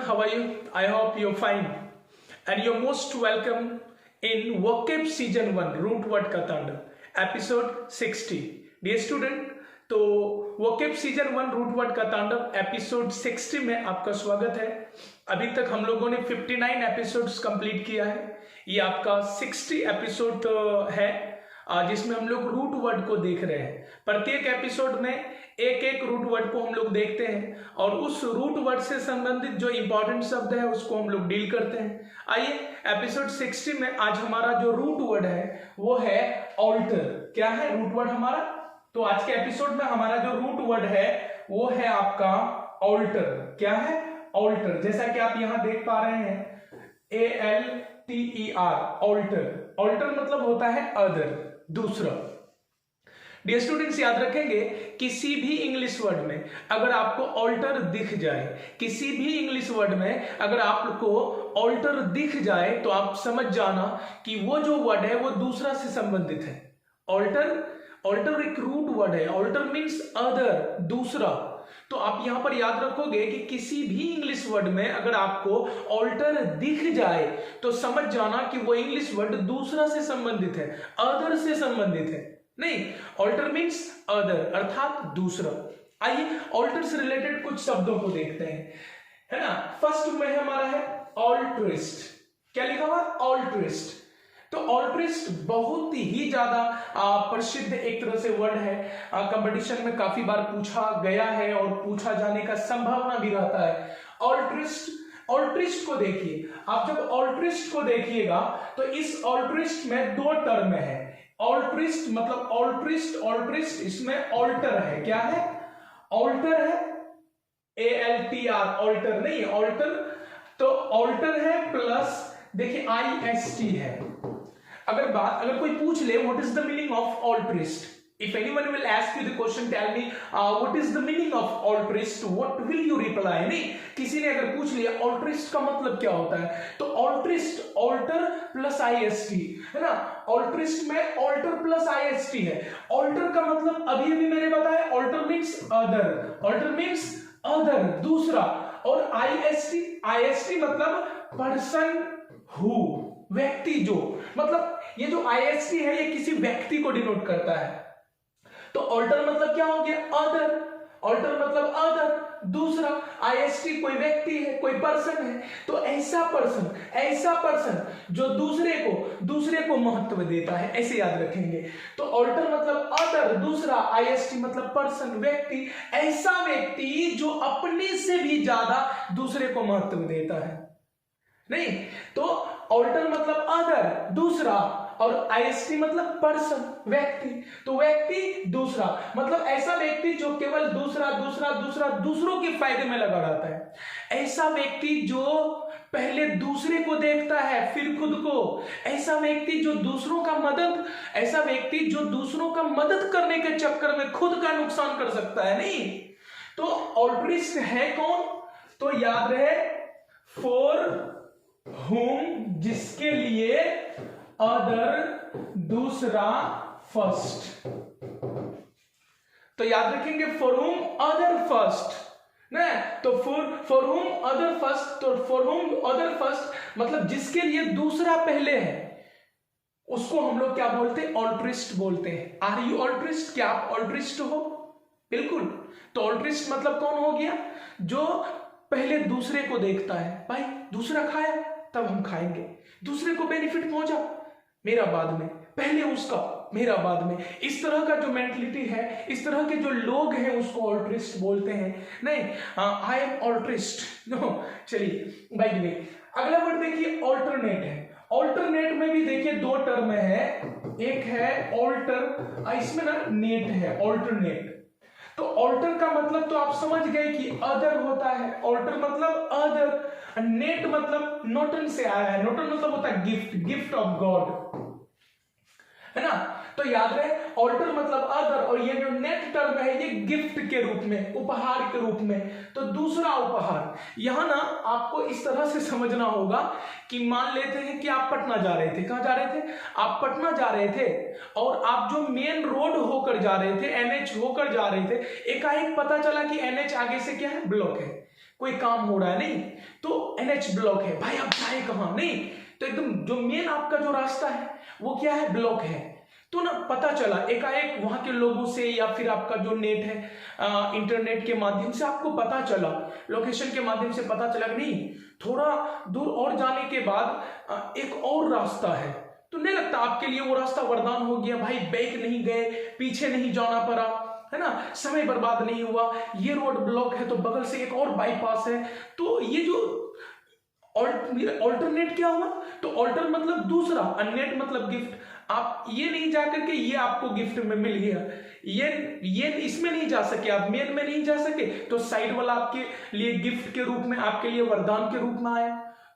how are you? I hope you're fine. And you're most welcome in Vocab Season 1, Root Word का तांडव, Episode 60. Dear student, तो Vocab Season 1, Root Word का तांडव, Episode 60 में आपका स्वागत है. अभी तक हम लोगों ने 59 एपिसोड्स कंप्लीट किया है. ये आपका 60 एपिसोड है जिसमें हम लोग रूट वर्ड को देख रहे हैं. प्रत्येक एपिसोड में एक एक रूट वर्ड को हम लोग देखते हैं और उस रूट वर्ड से संबंधित जो इंपॉर्टेंट शब्द है उसको हम लोग डील करते हैं. आइए एपिसोड 60 में आज हमारा जो रूट वर्ड है वो है ऑल्टर. क्या है रूट वर्ड हमारा? तो आज के एपिसोड में हमारा जो रूट वर्ड है वो है आपका ऑल्टर. क्या है? ऑल्टर. जैसा कि आप यहां देख पा रहे हैं ALTER, ऑल्टर. ऑल्टर मतलब होता है अदर, दूसरा. डियर स्टूडेंट्स, याद रखेंगे किसी भी इंग्लिश वर्ड में अगर आपको ऑल्टर दिख जाए, किसी भी इंग्लिश वर्ड में अगर आपको ऑल्टर दिख जाए तो आप समझ जाना कि वो जो वर्ड है वो दूसरा से संबंधित है. ऑल्टर एक रूट वर्ड है. ऑल्टर मीन्स अदर, दूसरा. तो आप यहां पर याद रखोगे कि किसी भी इंग्लिश वर्ड में अगर आपको ऑल्टर दिख जाए तो समझ जाना कि वो इंग्लिश वर्ड दूसरा से संबंधित है, अदर से संबंधित है. नहीं, ऑल्टर मीन्स अदर अर्थात दूसरा. आइए ऑल्टर से रिलेटेड कुछ शब्दों को देखते हैं, है ना. फर्स्ट में हमारा है ऑल्ट्रिस्ट. क्या लिखा हुआ? ऑल्ट्रिस्ट. तो ऑल्ट्रिस्ट बहुत ही ज्यादा प्रसिद्ध एक तरह से वर्ड है. कंपटीशन में काफी बार पूछा गया है और पूछा जाने का संभावना भी रहता है. ऑल्ट्रिस्ट को देखिए. आप जब ऑल्ट्रिस्ट को देखिएगा तो इस ऑल्ट्रिस्ट में दो टर्म है. ऑल्ट्रिस्ट मतलब ऑल्ट्रिस्ट इसमें ऑल्टर है. क्या है? ऑल्टर है. ALTR, ऑल्टर नहीं, ऑल्टर. तो ऑल्टर है प्लस देखिए IST है. अगर कोई पूछ ले what is the meaning of altruist, if anyone will ask you the question tell me what is the meaning of altruist, what will you reply. नहीं, किसी ने अगर पूछ लिया ऑल्ट्रिस्ट का मतलब क्या होता है तो ऑल्ट्रिस्ट ऑल्टर प्लस IST है ना. ऑल्ट्रिस्ट में ऑल्टर प्लस IST है. ऑल्टर का मतलब अभी मैंने बताया alter means other, alter means other, दूसरा. और IST मतलब पर्सन हु, व्यक्ति जो. मतलब ये जो IST है ये किसी व्यक्ति को डिनोट करता है. तो ऑल्टर मतलब क्या हो गया? अदर. ऑल्टर मतलब अदर, दूसरा. IST कोई व्यक्ति है, कोई पर्सन है. तो ऐसा पर्सन जो दूसरे को महत्व देता है, ऐसे याद रखेंगे. तो ऑल्टर मतलब अदर, दूसरा. IST मतलब पर्सन, व्यक्ति. ऐसा व्यक्ति जो अपने से भी ज्यादा दूसरे को महत्व देता है. नहीं, तो ऑल्टर मतलब अदर, दूसरा. और IST मतलब पर्सन, व्यक्ति. तो व्यक्ति दूसरा मतलब ऐसा व्यक्ति जो केवल दूसरों के फायदे में लगा रहता है. ऐसा व्यक्ति जो पहले दूसरे को देखता है फिर खुद को. ऐसा व्यक्ति जो ऐसा व्यक्ति जो दूसरों का मदद करने के चक्कर में खुद का नुकसान कर सकता है. नहीं, तो ऑल्ट्रिस्ट है कौन? तो याद रहे फॉर whom, जिसके लिए, अदर दूसरा, फर्स्ट. तो याद रखेंगे फॉर whom अदर फर्स्ट ना. तो फॉर whom अदर फर्स्ट. तो फॉर whom अदर फर्स्ट मतलब जिसके लिए दूसरा पहले है उसको हम लोग क्या बोलते हैं? ऑल्ट्रिस्ट बोलते हैं. Are you altruist? क्या आप ऑल्ट्रिस्ट हो? बिल्कुल. तो ऑल्ट्रिस्ट मतलब कौन हो गया? जो पहले दूसरे को देखता है. भाई दूसरा खाया तब हम खाएंगे, दूसरे को बेनिफिट पहुंचा, मेरा बाद में, पहले उसका, मेरा बाद में. इस तरह का जो मेंटलिटी है, इस तरह के जो लोग हैं उसको ऑल्ट्रिस्ट बोलते हैं. नहीं, आई एम ऑल्ट्रिस्ट नो. चलिए बाय द वे अगला वर्ड देखिए ऑल्टरनेट है. ऑल्टरनेट में भी देखिए दो टर्म है. एक है ऑल्टर, इसमें ना नेट है, ऑल्टरनेट. तो ऑल्टर का मतलब तो आप समझ गए कि अदर होता है. ऑल्टर मतलब अदर. नेट मतलब नोटन से आया है. नोटन मतलब होता है गिफ्ट ऑफ गॉड, है ना. तो याद रहे ऑल्टर मतलब अदर, और ये जो नेट टर्म है ये गिफ्ट के रूप में, उपहार के रूप में, तो दूसरा उपहार। यहां ना आपको इस तरह से समझना होगा कि मान लेते हैं कि आप पटना जा रहे थे। कहां जा रहे थे? आप पटना जा रहे थे और आप जो मेन रोड होकर जा रहे थे, एनएच होकर जा रहे थे, एकाएक पता चला कि एनएच आगे से क्या है? ब्लॉक है, कोई काम हो रहा है, नहीं तो एनएच ब्लॉक है। भाई आप जाए कहां? नहीं तो एकदम जो मेन आपका जो रास्ता है वो क्या है? ब्लॉक है। तो ना पता चला एकाएक वहां के लोगों से या फिर आपका जो नेट है इंटरनेट के माध्यम से आपको पता चला, लोकेशन के माध्यम से पता चला कि नहीं थोड़ा दूर और जाने के बाद एक और रास्ता है। तो नहीं लगता आपके लिए वो रास्ता वरदान हो गया? भाई बैक नहीं गए, पीछे नहीं जाना पड़ा, है ना, समय बर्बाद नहीं हुआ, ये रोड ब्लॉक है तो बगल से एक और बाईपास है। तो ये जो ऑल्टरनेट क्या हुआ? तो ऑल्टर मतलब दूसरा, नेट मतलब गिफ्ट। आप ये नहीं जाकर के ये आपको गिफ्ट में मिल गया, ये इसमें नहीं जा सके, आप मेन में नहीं जा सके, तो साइड वाला आपके लिए गिफ्ट के रूप में, आपके लिए वरदान के रूप में आया।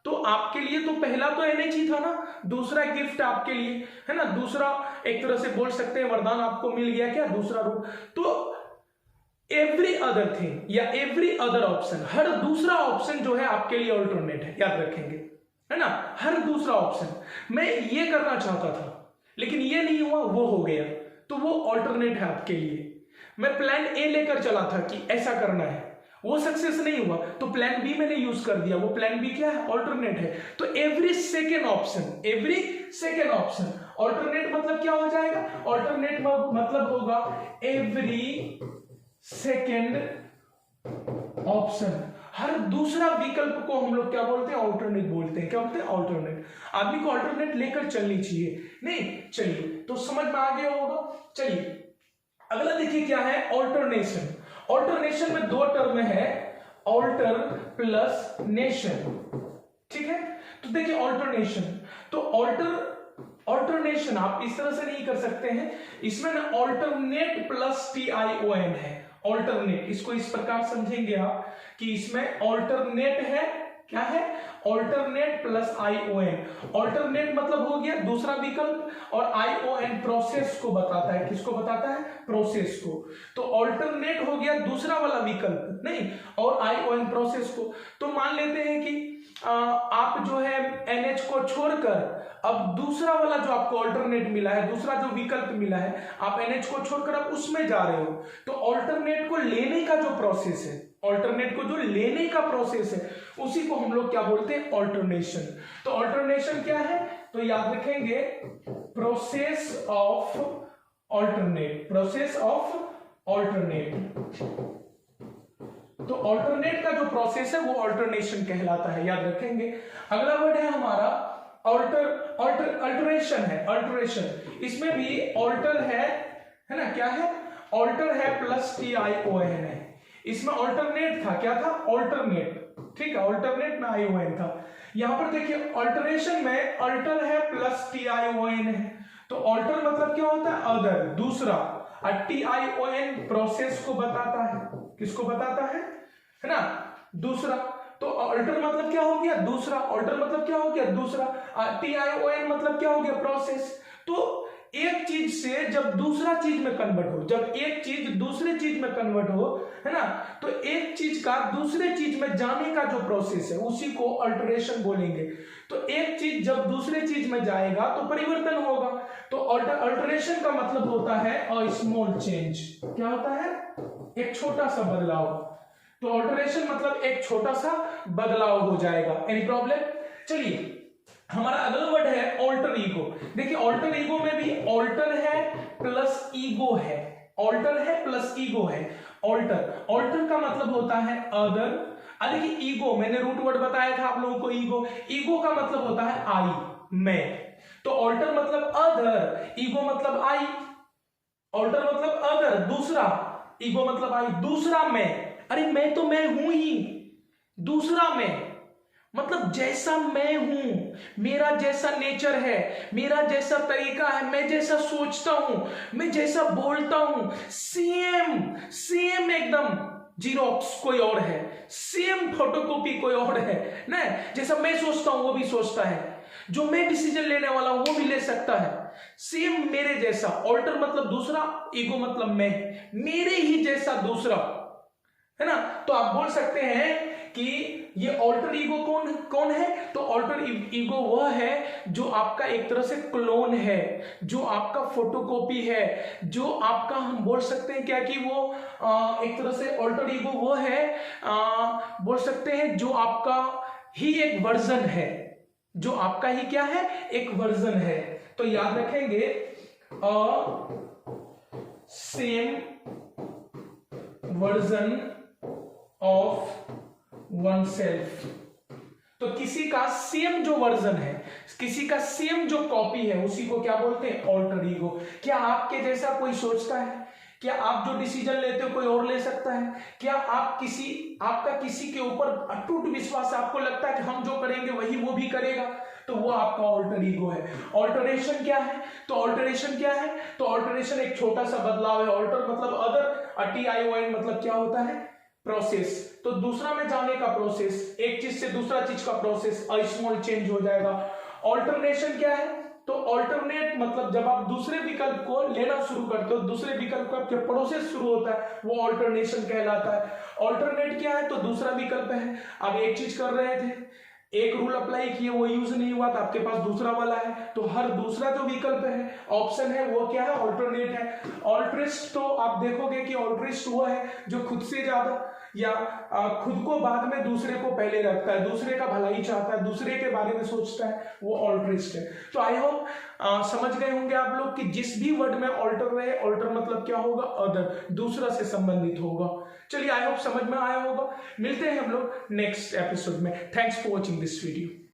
तो आपके लिए तो पहला तो एनएच ही था ना, दूसरा गिफ्ट आपके लिए, है ना, दूसरा एक तरह से बोल सकते हैं वरदान आपको मिल गया, क्या? दूसरा रूप। तो एवरी अदर थिंग या एवरी अदर ऑप्शन, हर दूसरा ऑप्शन जो है आपके लिए ऑल्टरनेट है, याद रखेंगे, है ना, हर दूसरा ऑप्शन। मैं ये करना चाहता था लेकिन ये नहीं हुआ, वो हो गया, तो वो ऑल्टरनेट है आपके लिए। मैं प्लान ए लेकर चला था कि ऐसा करना है, वो सक्सेस नहीं हुआ तो प्लान बी मैंने यूज कर दिया, वो प्लान बी क्या है? ऑल्टरनेट है। तो every second option, every second option, alternate मतलब क्या हो जाएगा? ऑल्टरनेट मतलब होगा एवरी सेकेंड ऑप्शन, हर दूसरा विकल्प को हम लोग क्या बोलते हैं? ऑल्टरनेट बोलते हैं। क्या बोलते हैं? ऑल्टरनेट। आदमी को ऑल्टरनेट लेकर चलनी चाहिए, नहीं? चलिए तो समझ में आ गया होगा। चलिए अगला देखिए क्या है? ऑल्टरनेशन। ऑल्टरनेशन में दो टर्म है, ऑल्टर प्लस नेशन, ठीक है। तो देखिए ऑल्टरनेशन, तो ऑल्टरनेशन आप इस तरह से नहीं कर सकते हैं, इसमें ना ऑल्टरनेट प्लस TION है, ऑल्टरनेट। इसको इस प्रकार समझेंगे आप कि इसमें ऑल्टरनेट है, क्या है? Alternate plus ION। ऑल्टरनेट मतलब हो गया दूसरा विकल्प, और ION प्रोसेस को बताता है। किसको बताता है? प्रोसेस को। तो ऑल्टरनेट हो गया दूसरा वाला विकल्प, नहीं, और ION प्रोसेस को। तो मान लेते हैं कि आप जो है NH को छोड़कर अब दूसरा वाला जो आपको ऑल्टरनेट मिला है, दूसरा जो विकल्प मिला है, आप NH को छोड़कर अब उसमें जा रहे हो, तो ऑल्टरनेट को लेने का जो प्रोसेस है, ऑल्टरनेट को जो लेने का प्रोसेस है, उसी को हम लोग क्या बोलते हैं? ऑल्टरनेशन। तो ऑल्टरनेशन क्या है? तो याद रखेंगे process of alternate, process of alternate. तो ऑल्टरनेट का जो प्रोसेस है वो ऑल्टरनेशन कहलाता है, याद रखेंगे। अगला वर्ड है हमारा अल्टरेशन है, अल्टरेशन। इसमें भी ऑल्टर है ना, क्या है? ऑल्टर है प्लस TION है। इसमें ऑल्टरनेट था, क्या था? ऑल्टरनेट, ठीक है, ऑल्टरनेट में ION था। यहां पर देखिए ऑल्टरेशन में अल्टर है प्लस TION है। तो ऑल्टर मतलब क्या होता है? अदर, दूसरा, और TION प्रोसेस को बताता है। किसको बताता है ना? दूसरा। तो ऑल्टर मतलब क्या हो गया? दूसरा। ऑल्टर मतलब क्या हो गया? दूसरा। TION मतलब क्या हो गया? प्रोसेस। तो एक चीज से जब दूसरा चीज में कन्वर्ट हो, जब एक चीज दूसरे चीज में कन्वर्ट हो, है ना, तो एक चीज का दूसरे चीज में जाने का जो प्रोसेस है उसी को अल्टरेशन बोलेंगे। तो एक चीज जब दूसरे चीज में जाएगा तो परिवर्तन होगा। तो अल्टरेशन का मतलब होता है अ स्मॉल चेंज। क्या होता है? एक छोटा सा बदलाव। तो अल्टरेशन मतलब एक छोटा सा बदलाव हो जाएगा। Any problem? चलिए हमारा अगला वर्ड है ऑल्टर ईगो। देखिए ऑल्टर ईगो में भी ऑल्टर है प्लस ईगो है, ऑल्टर है प्लस ईगो है। ऑल्टर, ऑल्टर का मतलब होता है अदर। देखिए ईगो, मैंने रूट वर्ड बताया था आप लोगों को, ईगो। ईगो का मतलब होता है आई, मैं। तो ऑल्टर मतलब अदर, ईगो मतलब आई। ऑल्टर मतलब अदर, दूसरा, ईगो मतलब आई, दूसरा मैं। अरे मैं तो मैं हूं ही, दूसरा मैं मतलब जैसा मैं हूं, मेरा जैसा नेचर है, मेरा जैसा तरीका है, मैं जैसा सोचता हूं, मैं जैसा बोलता हूं, सेम एकदम जीरोक्स कोई और है, सेम फोटोकॉपी कोई और है ना। जैसा मैं सोचता हूं वो भी सोचता है, जो मैं डिसीजन लेने वाला हूं वो भी ले सकता है। सेम मेरे जैसा, ऑल्टर मतलब दूसरा, ईगो मतलब मैं, मेरे ही जैसा दूसरा, है ना। तो आप बोल सकते हैं कि ये ऑल्टर ईगो कौन कौन है, तो ऑल्टर ईगो वह है जो आपका एक तरह से क्लोन है, जो आपका फोटोकॉपी है, जो आपका, हम बोल सकते हैं क्या कि वो एक तरह से ऑल्टर ईगो वो है, बोल सकते हैं जो आपका ही एक वर्जन है, जो आपका ही क्या है, एक वर्जन है। तो याद रखेंगे same version of one self. तो किसी का सेम जो वर्जन है, किसी का सेम जो कॉपी है, उसी को क्या बोलते हैं, ऑल्टर ईगो। क्या आपके जैसा कोई सोचता है? क्या आप जो डिसीजन लेते हो कोई और ले सकता है? क्या आपका किसी के ऊपर अटूट विश्वास है, आपको लगता है कि हम जो करेंगे वही वो भी करेगा, तो वो आपका ऑल्टर ईगो है। ऑल्टरेशन क्या है? तो ऑल्टरेशन क्या है? तो ऑल्टरेशन एक छोटा सा बदलाव है। ऑल्टर मतलब अदर, TION मतलब क्या होता है, प्रोसेस। तो दूसरा में जाने का प्रोसेस, एक चीज से दूसरा चीज का प्रोसेस, स्मॉल चेंज हो जाएगा। ऑल्टरनेशन क्या है? तो ऑल्टरनेट मतलब जब आप दूसरे विकल्प को लेना शुरू करते हो, दूसरे विकल्प का जब प्रोसेस शुरू होता है, वो ऑल्टरनेशन कहलाता है। ऑल्टरनेट क्या है? तो दूसरा विकल्प है, आप एक चीज कर रहे थे, एक रूल अप्लाई किए, वो यूज नहीं हुआ, तो आपके पास दूसरा वाला है, तो हर दूसरा जो विकल्प है, ऑप्शन है, वो क्या है, ऑल्टरनेट है। ऑल्ट्रिस्ट, तो आप देखोगे कि ऑल्ट्रिस्ट वो है जो खुद से ज्यादा या खुद को बाद में दूसरे को पहले रखता है, दूसरे का भलाई चाहता है, दूसरे के बारे में सोचता है, वो ऑल्ट्रिस्ट है। तो आई होप समझ गए होंगे आप लोग कि जिस भी वर्ड में ऑल्टर रहे, ऑल्टर मतलब क्या होगा, अदर, दूसरा से संबंधित होगा। चलिए, आई होप समझ में आया होगा। मिलते हैं हम लोग नेक्स्ट एपिसोड में। Thanks for watching this video.